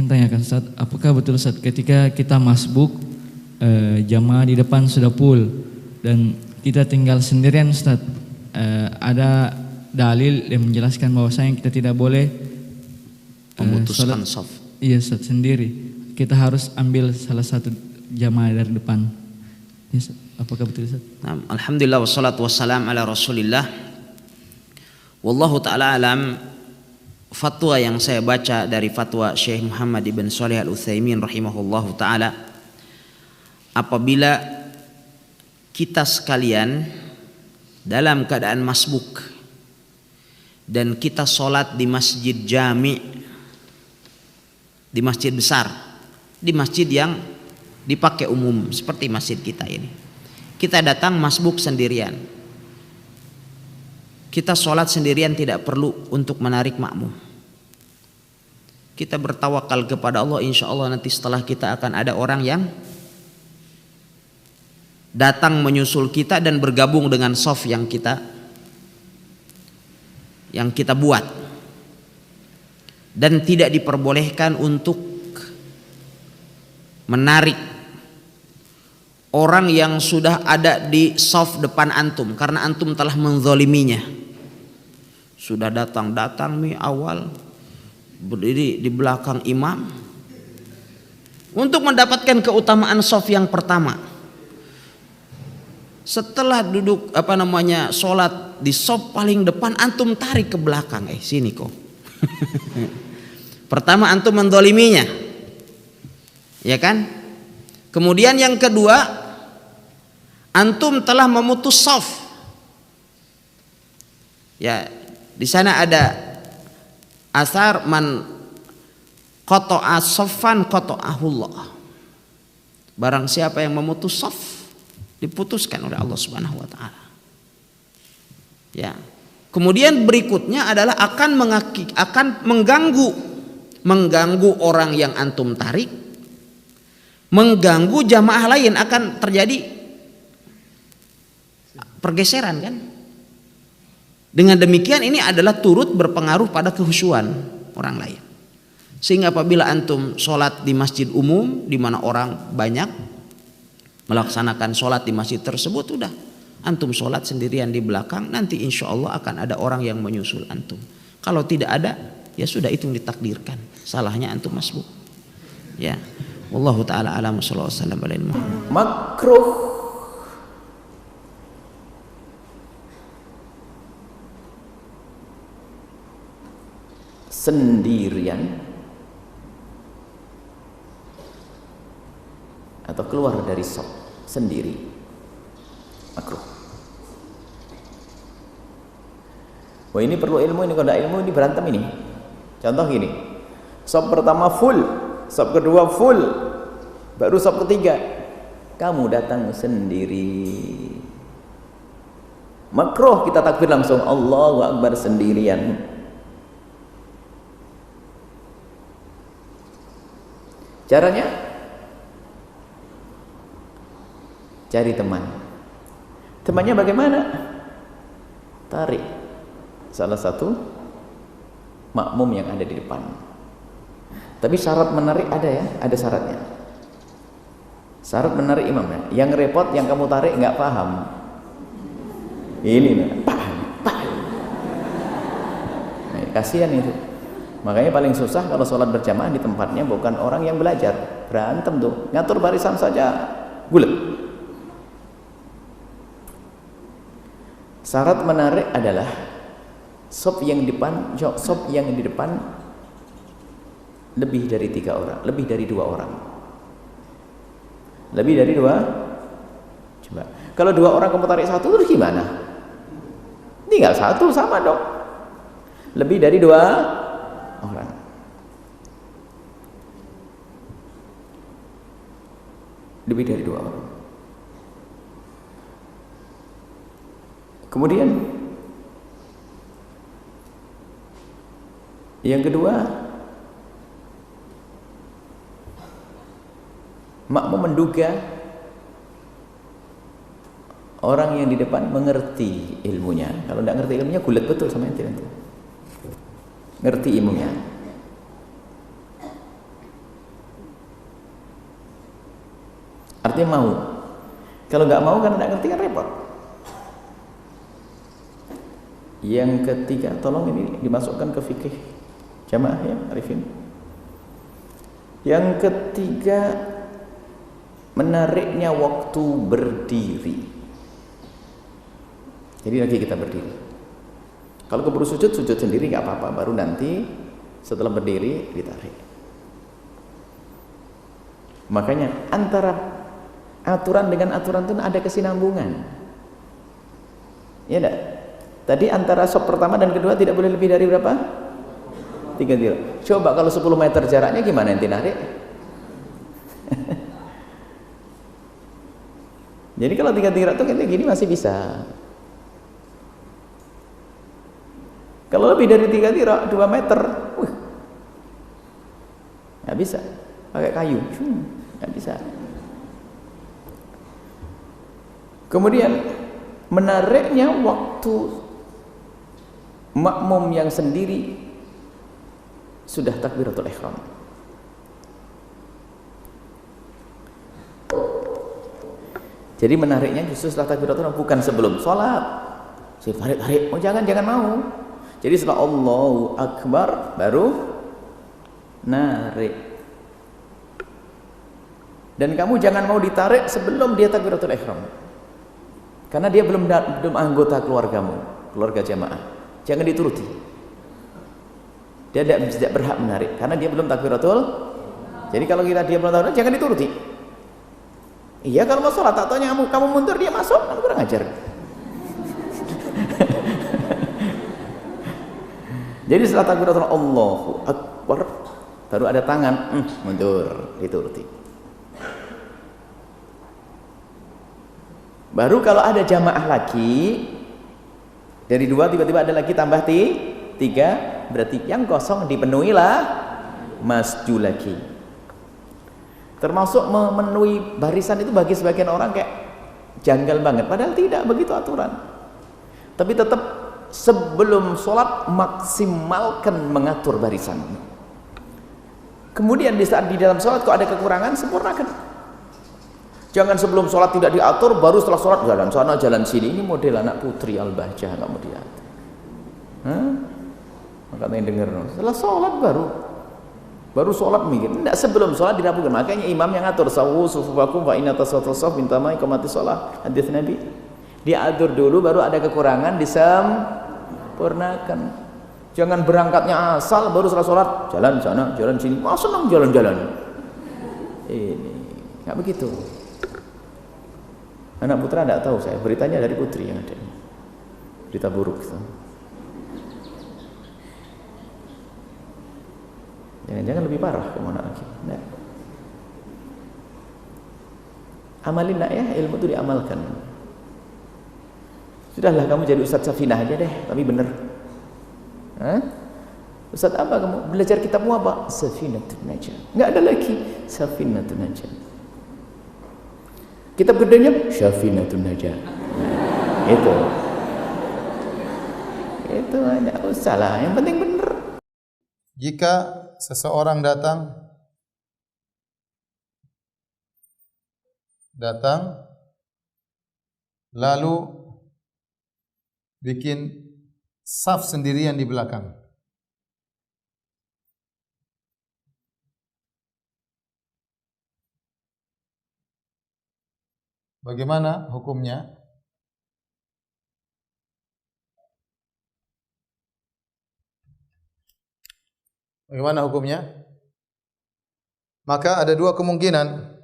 ingin tanyakan Ustaz, apakah betul Ustaz ketika kita masbuk jamaah di depan sudah full dan kita tinggal sendirian Ustaz, ada dalil yang menjelaskan bahwasanya kita tidak boleh memutuskan shaf. Iya Ustaz, sendiri. Kita harus ambil salah satu jamaah dari depan. Ya, Ustaz, apakah betul Ustaz? Nah, alhamdulillah wassalatu wassalam ala Rasulillah. Wallahu taala alam. Fatwa yang saya baca dari fatwa Syekh Muhammad ibn Shalih Al-Utsaimin rahimahullahu taala, apabila kita sekalian dalam keadaan masbuk dan kita sholat di masjid jami', di masjid besar, di masjid yang dipakai umum seperti masjid kita ini, kita datang masbuk sendirian, kita sholat sendirian, tidak perlu untuk menarik makmum. Kita bertawakal kepada Allah, insya Allah nanti setelah kita akan ada orang yang datang menyusul kita dan bergabung dengan shaf yang kita buat. Dan tidak diperbolehkan untuk menarik orang yang sudah ada di shaf depan antum, karena antum telah menzaliminya. Sudah datang awal, berdiri di belakang imam untuk mendapatkan keutamaan shaf yang pertama. Setelah duduk sholat di shaf paling depan, antum tarik ke belakang, sini kok. Pertama antum mendoliminya, ya kan? Kemudian yang kedua, antum telah memutus shaf. Ya, di sana ada asar man qata'a shaffan qata'ahullah. Barang siapa yang memutus shaf, diputuskan oleh Allah Subhanahu wa taala. Ya. Kemudian berikutnya adalah akan mengganggu orang yang antum tarik, mengganggu jamaah lain, akan terjadi pergeseran kan? Dengan demikian ini adalah turut berpengaruh pada kehusuan orang lain. Sehingga apabila antum sholat di masjid umum di mana orang banyak melaksanakan sholat di masjid tersebut, udah antum sholat sendirian di belakang, nanti insya Allah akan ada orang yang menyusul antum. Kalau tidak ada, ya sudah, itu yang ditakdirkan. Salahnya antum masbuk. Ya, wallahu taala alam. Sallallahu alaihi wasallam. Makruh sendirian atau keluar dari shaf sendiri, makruh. Wah, ini perlu ilmu, ini kalau tidak ilmu ini berantem ini. Contoh gini, shaf pertama full, shaf kedua full, baru shaf ketiga kamu datang sendiri, makruh. Kita takbir langsung Allahu Akbar sendirian. Caranya cari teman. Temannya bagaimana? Tarik salah satu makmum yang ada di depan. Tapi syarat menarik ada ya, ada syaratnya. Syarat menarik imamnya. Yang repot yang kamu tarik nggak paham. Ini paham. Nah, kasihan itu. Makanya paling susah kalau sholat berjamaah di tempatnya bukan orang yang belajar, berantem tuh, ngatur barisan saja gulet. Syarat menarik adalah shaf yang di depan lebih dari 3 orang, lebih dari 2 orang, lebih dari 2. Coba, kalau 2 orang kamu tarik satu, terus gimana? Tinggal satu, sama dong. Lebih dari 2 orang. Lebih dari 2 orang. Kemudian yang kedua, makmum menduga orang yang di depan mengerti ilmunya. Kalau tidak ngerti ilmunya, gulat betul sama ente nanti. Ngerti ilmunya. artinya mau. Kalau nggak mau kan nggak ngerti kan repot. Yang ketiga, tolong ini dimasukkan ke fikih jamaah ya, Arifin. Yang ketiga, menariknya waktu berdiri. Jadi lagi kita berdiri. Kalau keburu sujud sendiri nggak apa-apa. Baru nanti setelah berdiri ditarik. Makanya antara aturan dengan aturan itu ada kesinambungan. Ya enggak? Tadi antara sop pertama dan kedua tidak boleh lebih dari berapa? 3 dirham. Coba kalau 10 meter jaraknya gimana nanti narik? Jadi kalau 3 dirham itu kayak gini masih bisa. Kalau lebih dari 3 dirham, 2 meter, nggak bisa. Pakai kayu, nggak bisa. Kemudian menariknya waktu makmum yang sendiri sudah takbiratul ihram. Jadi menariknya justru setelah takbiratul ihram, bukan sebelum sholat. Saya tarik. Oh jangan mau. Jadi setelah Allahu Akbar baru narik. Dan kamu jangan mau ditarik sebelum dia takbiratul ihram. Karena dia belum anggota keluargamu, keluarga jamaah. Jangan dituruti. Dia tidak berhak menarik karena dia belum takbiratul. Jadi kalau dia belum takbiratul jangan dituruti. Iya kalau mau sholat tak tanya kamu mundur dia masuk, kan kurang ajar. Jadi setelah takbiratul Allahu Akbar baru ada tangan mundur dituruti. Baru kalau ada jamaah lagi dari 2 tiba-tiba ada lagi tambah 3, berarti yang kosong dipenuhilah masju lagi. Termasuk memenuhi barisan itu bagi sebagian orang kayak janggal banget, padahal tidak begitu aturan. Tapi tetap sebelum sholat maksimalkan mengatur barisan. Kemudian di saat di dalam sholat kok ada kekurangan, sempurnakan. Jangan sebelum sholat tidak diatur, baru setelah sholat jalan sana jalan sini. Ini model anak putri Al-Bahjah, nggak mau diatur. Makanya yang dengar, setelah sholat baru sholat mikir. Tidak sebelum sholat dirapukan. Makanya imam yang ngatur sawu sufufakum wa inna tasawwuf bintama iqamati sholat. Hadis Nabi. Diatur dulu baru ada kekurangan disempurnakan. Jangan berangkatnya asal baru setelah sholat jalan sana jalan sini. Masa senang jalan-jalan. Ini nggak begitu. Anak putra tidak tahu, saya beritanya dari putri yang ada. Berita buruk itu. Jangan-jangan lebih parah kemana lagi. Nah. Amalin nak ya, ilmu itu diamalkan. Sudahlah kamu jadi Ustadz Safinah aja deh, tapi bener. Ustadz apa kamu? Belajar kitabmu apa? Safinatun Najah. Nggak ada lagi Safinatun Najah. Kitab gedenya Syafinatun Najah. Itu enggak usah lah, yang penting benar. Jika seseorang datang lalu bikin saf sendirian di belakang. Bagaimana hukumnya? Bagaimana hukumnya? Maka ada 2 kemungkinan.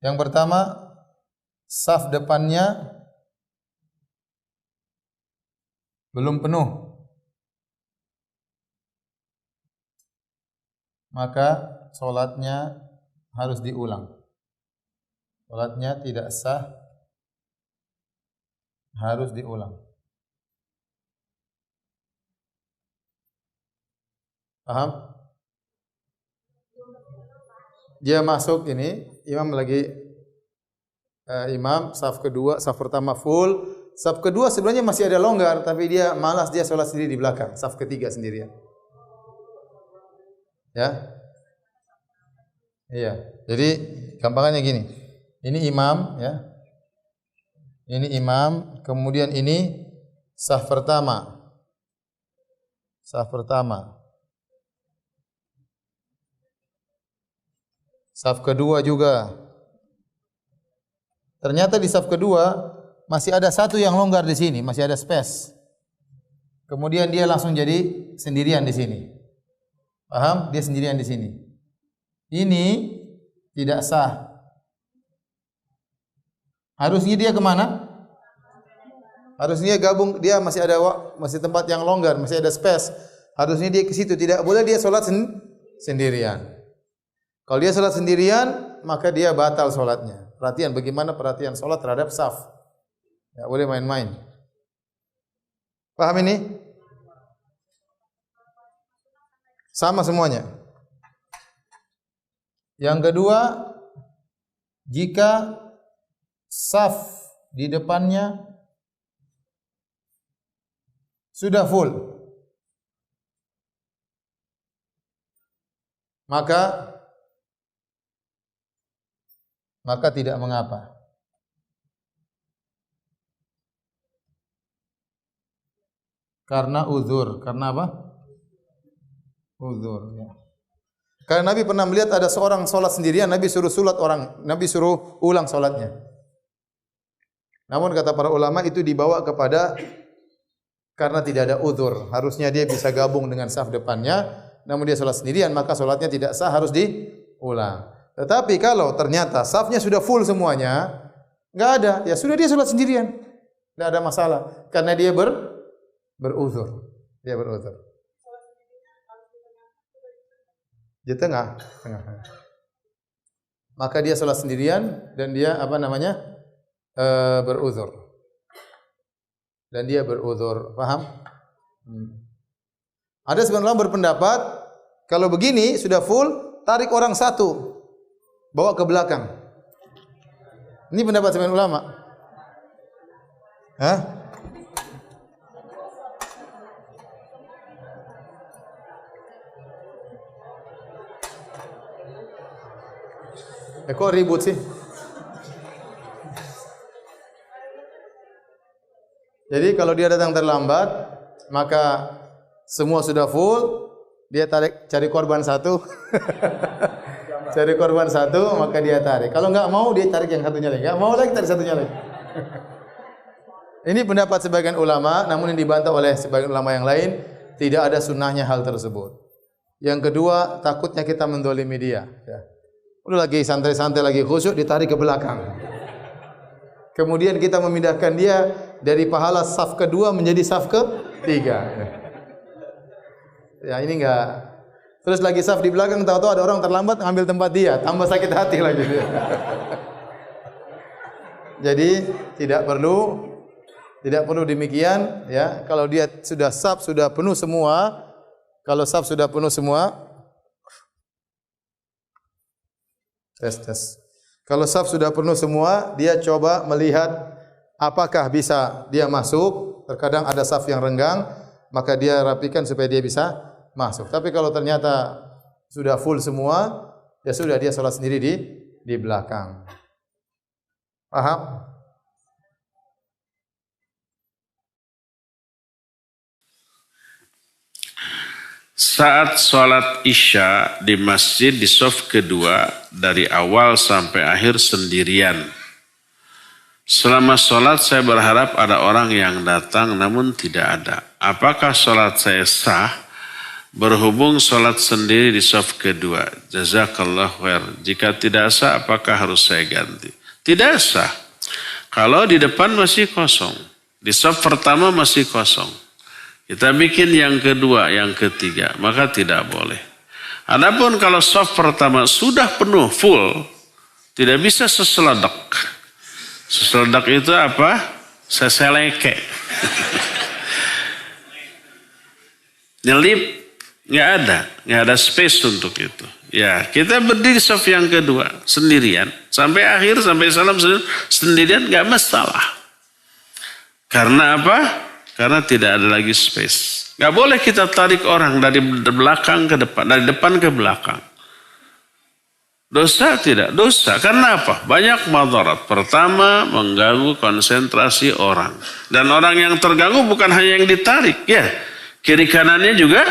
Yang pertama, saf depannya belum penuh. Maka sholatnya harus diulang. Sholatnya tidak sah, harus diulang. Paham? Dia masuk ini, imam lagi imam saf kedua, saf pertama full, Saf kedua sebenarnya masih ada longgar, tapi dia malas, dia sholat sendiri di belakang. Saf ketiga sendirian. Ya, iya. Jadi gampangannya gini. Ini imam, ya. Ini imam, kemudian ini saf pertama. Saf pertama. Saf kedua juga. Ternyata di saf kedua masih ada satu yang longgar di sini, masih ada space. Kemudian dia langsung jadi sendirian di sini. Paham? Dia sendirian di sini. Ini tidak sah. Harusnya dia kemana? Harusnya gabung, dia masih ada masih tempat yang longgar, masih ada space. Harusnya dia ke situ. Tidak boleh dia sholat sendirian. Kalau dia sholat sendirian, maka dia batal sholatnya. Perhatian bagaimana perhatian sholat terhadap saf. Ya, boleh main-main. Paham ini? Sama semuanya. Yang kedua, jika saf di depannya sudah full, maka tidak mengapa. Karena uzur. Karena apa? Uzur. Ya. Karena Nabi pernah melihat ada seorang sholat sendirian, Nabi suruh ulang sholatnya. Namun kata para ulama itu dibawa kepada karena tidak ada uzur. Harusnya dia bisa gabung dengan saf depannya, namun dia sholat sendirian, maka sholatnya tidak sah, harus diulang. Tetapi kalau ternyata safnya sudah full semuanya, nggak ada, ya sudah dia sholat sendirian, nggak ada masalah, karena dia beruzur. Dia beruzur. Di tengah. Maka dia sholat sendirian dan dia beruzur. Dan dia beruzur. Paham? Ada sebagian ulama berpendapat kalau begini sudah full, tarik orang satu, bawa ke belakang. Ini pendapat sebagian ulama. Hah? Kok ribut sih? Jadi kalau dia datang terlambat, maka semua sudah full, dia cari korban satu. Cari korban satu, maka dia tarik. Kalau enggak mau, dia tarik yang satunya lagi. Enggak mau lagi, tarik satunya lagi. Ini pendapat sebagian ulama, namun yang dibantah oleh sebagian ulama yang lain, tidak ada sunnahnya hal tersebut. Yang kedua, takutnya kita mendolimi dia. Ya. Udah lagi santai-santai, lagi khusyuk, ditarik ke belakang. Kemudian kita memindahkan dia dari pahala saf kedua menjadi saf ketiga. Ya ini enggak. Terus lagi saf di belakang, tahu-tahu ada orang terlambat ngambil tempat dia, tambah sakit hati lagi. Jadi tidak perlu demikian ya. Kalau dia sudah saf sudah penuh semua, kalau saf sudah penuh semua, tes. Kalau saf sudah penuh semua, dia coba melihat apakah bisa dia masuk. Terkadang ada saf yang renggang, maka dia rapikan supaya dia bisa masuk. Tapi kalau ternyata sudah full semua, ya sudah dia salat sendiri di belakang. Paham? Saat sholat Isya di masjid di shaf kedua dari awal sampai akhir sendirian. Selama sholat saya berharap ada orang yang datang namun tidak ada. Apakah sholat saya sah? Berhubung sholat sendiri di shaf kedua. Jazakallah khair. Jika tidak sah apakah harus saya ganti? Tidak sah. Kalau di depan masih kosong. Di shaf pertama masih kosong. Kita bikin yang kedua, yang ketiga, maka tidak boleh. Adapun kalau shaf pertama sudah penuh, full, tidak bisa seseledak. Seseledak itu apa? Seseleke. Nyelip, nggak ada space untuk itu. Ya, kita berdiri shaf yang kedua sendirian, sampai akhir, sampai salam sendirian, nggak masalah. Karena apa? Karena tidak ada lagi space. Gak boleh kita tarik orang dari belakang ke depan, dari depan ke belakang. Dosa tidak? Dosa. Karena apa? Banyak madarat. Pertama, mengganggu konsentrasi orang. Dan orang yang terganggu bukan hanya yang ditarik. Ya, kiri kanannya juga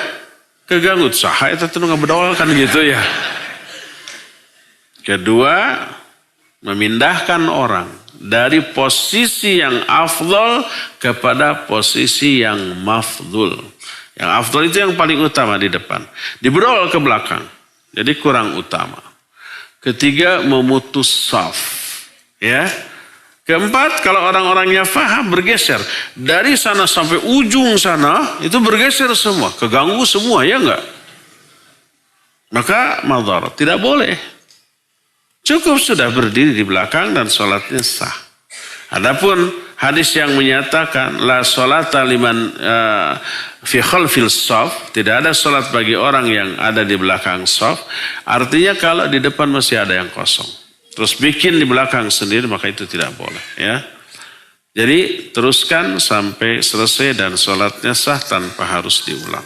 keganggu. Sahaya itu nggak berdoa kan gitu ya. Kedua, memindahkan orang dari posisi yang afdol kepada posisi yang mafdul. Yang afdol itu yang paling utama di depan. Diberol ke belakang. Jadi kurang utama. Ketiga, memutus saf. Ya. Keempat, kalau orang-orangnya faham, bergeser. Dari sana sampai ujung sana, itu bergeser semua. Keganggu semua, ya enggak? Maka madarat. Tidak boleh. Cukup sudah berdiri di belakang dan sholatnya sah. Adapun hadis yang menyatakan la sholata liman fi khalfil shaf, tidak ada sholat bagi orang yang ada di belakang shaf, artinya kalau di depan masih ada yang kosong. Terus bikin di belakang sendiri, maka itu tidak boleh. Ya. Jadi teruskan sampai selesai dan sholatnya sah tanpa harus diulang.